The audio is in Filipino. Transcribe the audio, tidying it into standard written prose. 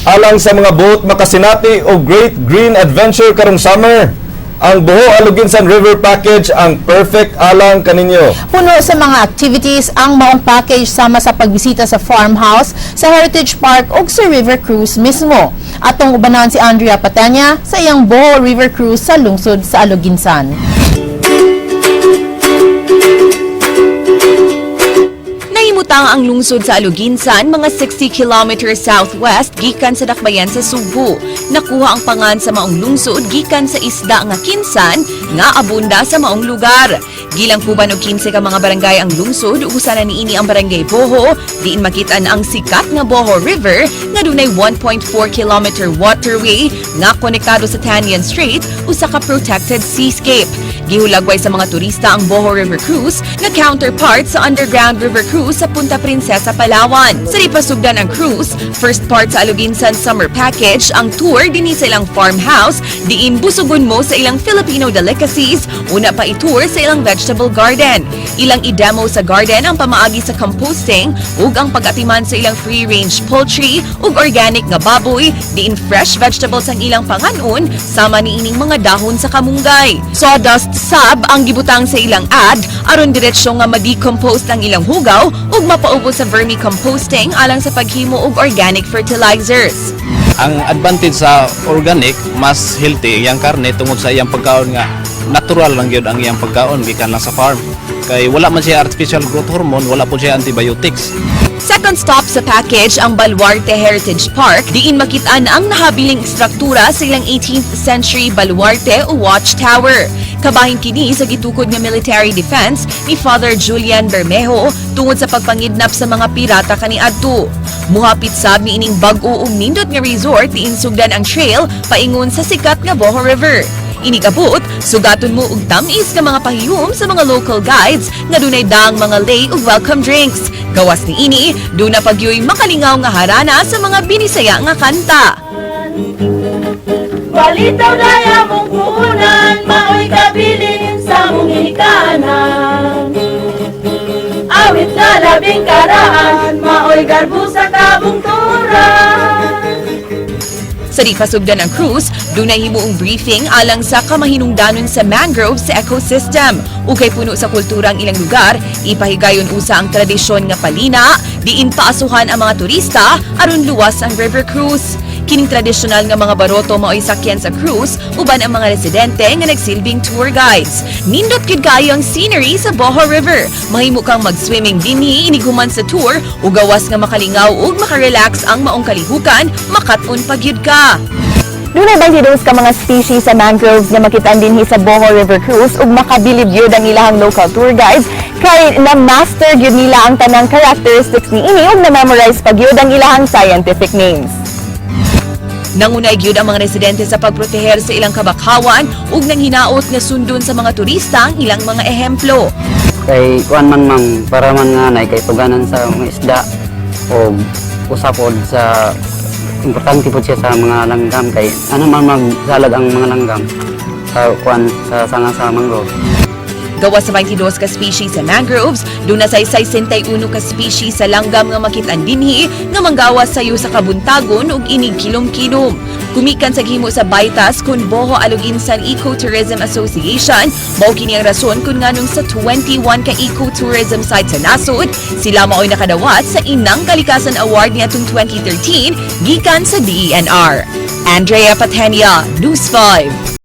alang sa mga boat makasinati o Great Green Adventure karong summer. Ang Boho Aluginsan River Package ang perfect alang kaninyo. Puno sa mga activities ang maong package sama sa pagbisita sa farmhouse, sa Heritage Park o sa River Cruise mismo. Atong ubanan si Andrea Patanya sa iyang Boho River Cruise sa lungsod sa Aluginsan. Nahimutang ang lungsod sa Aluginsan mga 60 kilometers southwest gikan sa dakbayan sa Subo. Nakuha ang pangan sa maong lungsod gikan sa isda nga kinsan nga abunda sa maong lugar. Gilang kuban og 15 ka mga barangay ang lungsod, usa na niini ang barangay Boho, diin makit-an ang sikat nga Boho River nga dunay 1.4 kilometer waterway nga konektado sa Tanian Strait usa ka protected seascape. Gihulagway sa mga turista ang Boho River Cruise na counterpart sa Underground River Cruise sa Punta Princesa, Palawan. Sa ripasugdan ang cruise, first part sa Aluginsan Summer Package, ang tour dinhi sa ilang farmhouse, diin busugon mo sa ilang Filipino delicacies, una pa i-tour sa ilang vegetable garden. Ilang i-demo sa garden ang pamaagi sa composting ug ang pag-atiman sa ilang free-range poultry ug organic nga baboy, diin fresh vegetables ang ilang panganon sama niining mga dahon sa kamunggay. Sawdust sab ang gibutang sa ilang ad aron diretsyo nga ma-decompose ang ilang hugaw ug mapaubos sa vermicomposting alang sa paghimo og organic fertilizers. Ang advantage sa organic, mas healthy iyang karne tungod sa iyang pagkaon nga natural lang gyud ang iyang pagkaon gikan lang sa farm. Kay wala man siya artificial growth hormone, wala po siya antibiotics. Second stop sa package ang Baluarte Heritage Park, diin makit-an ang nahabiling struktura sa ilang 18th century Baluarte o Watchtower. Kabahin kini sa gitukod nga military defense ni Father Julian Bermejo tungod sa pagpangidnap sa mga pirata kaniadto. Muhapit sab ni ining bag-o ug nindot nga resort diin sugdan ang trail paingon sa sikat nga Boho River. Inigabot, sugaton mo og tamis nga mga pahiyom sa mga local guides nga dunay daang mga lay ug welcome drinks. Gawas ni ini, duna pagyoy makalingaw nga harana sa mga binisaya nga kanta. Balitaw daya mong kunan, maoy kabilin sa mong hinikanan. Awit na labing karaan, maoy garbo sa kabungturan. Sa di pasugdan ng cruise, dunay himuong briefing alang sa kamahinungdanon sa mangrove sa ecosystem. Ukay puno sa kultura ang ilang lugar, ipahigayon usa ang tradisyon nga palina, diin paasuhan ang mga turista aron luwas ang river cruise. Kining tradisyonal nga mga baroto mao'y sakyan sa cruise uban ang mga residente nga nagsilbing tour guides. Nindot gid kayo ang scenery sa Boho River. Mahimo kang mag-swimming dinhi iniguman sa tour ug gawas nga makalingaw ug makarelax ang maong kalihukan, makat-on pagyud ka. Dunay 22 ka mga species sa mangroves nga makitaan dinhi sa Boho River Cruise ug makabilib gyud ang ilahang local tour guides kay na-master gyud nila ang tanang characteristics niini ug na-memorize pa gyud ang ilahang scientific names. Nangunay gyud ang mga residente sa pagproteher sa ilang kabakhawan ug nang hinaot nga sundon sa mga turista ang ilang mga ehemplo. Kay kuan man mang para man nga nay kay tuganan sa mga isda o usapod sa importante po siya sa mga langgam kay ano man magsalag ang mga langgam sa kuan sa sanga sa mangrove. Gawas sa 22 ka species sa mangroves, doon na sa 61 ka species sa langgam nga makit-an dinhi nga manggawas sayo sa kabuntagon ug inig kilom-kilom. Kumikan sa gihimo sa Baitas kun Boho Aluginsan Ecotourism Association, mao kini ang rason kun nganong sa 21 ka ecotourism sites sa nasod, sila mao'y nakadawat sa Inang Kalikasan Award niadtong 2013 gikan sa DENR. Andrea Patenia, News 5.